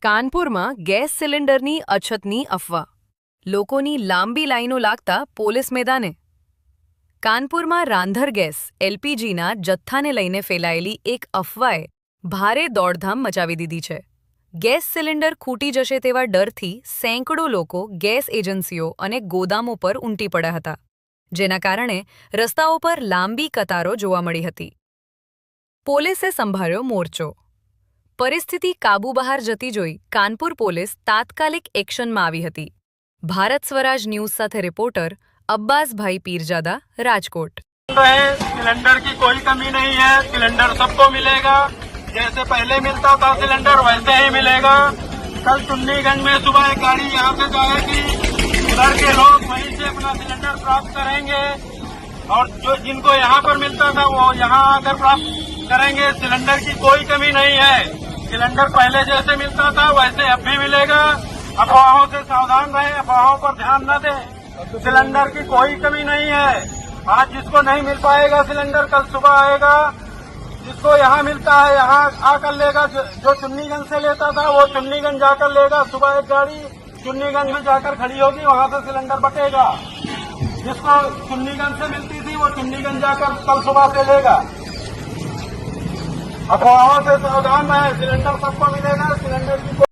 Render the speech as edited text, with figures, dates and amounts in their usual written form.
કાનપુરમાં gas સિલિન્ડરની અછતની અફવા. લોકોની લાંબી લાઈનો લાગતા પોલીસ મેદાને. કાનપુરમાં રાંધર ગેસ એલપીજીના જથ્થાને લઈને ફેલાયેલી એક અફવાએ ભારે દોડધામ મચાવી દીધી છે. ગેસ સિલિન્ડર ખૂટી જશે તેવા ડરથી સેંકડો લોકો ગેસ એજન્સીઓ અને ગોદામો પર ઉમટી પડ્યા હતા, જેના કારણે રસ્તાઓ પર લાંબી કતારો જોવા મળી હતી. પોલીસે સંભાળ્યો મોરચો. પરિસ્થિતિ કાબુ બહાર જતી જોઈ કાનપુર પોલીસ તાત્કાલિક એક્શનમાં આવી હતી. ભારત સ્વરાજ ન્યૂઝ સાથે રિપોર્ટર અબ્બાસભાઈ પીરજાદા, રાજકોટ. सिलेंडर की कोई कमी नहीं है। सिलेंडर सबको मिलेगा। जैसे पहले मिलता था सिलेंडर वैसे ही मिलेगा। कल चुन्नीगंज में सुबह एक गाड़ी यहाँ से जाएगी, उधर के लोग वहीं से अपना सिलेंडर प्राप्त करेंगे और जो जिनको यहाँ पर मिलता था वो यहाँ आकर प्राप्त करेंगे। सिलेंडर की कोई कमी नहीं है। सिलेंडर पहले जैसे मिलता था वैसे अब भी मिलेगा। अफवाहों से सावधान रहे, अफवाहों पर ध्यान न दें। सिलेंडर की कोई कमी नहीं है। आज जिसको नहीं मिल पाएगा सिलेंडर कल सुबह आएगा। जिसको यहाँ मिलता है यहाँ आकर लेगा। जो चुन्नीगंज से लेता था वो चुन्नीगंज जाकर लेगा। सुबह एक गाड़ी चुन्नीगंज में जाकर खड़ी होगी, वहाँ से सिलेंडर बटेगा। जिसको चुन्नीगंज से मिलती थी वो चुन्नीगंज जाकर कल सुबह से लेगा। अफवाहों से सावधान रहे। सिलेंडर सबको मिलेगा। सिलेंडर की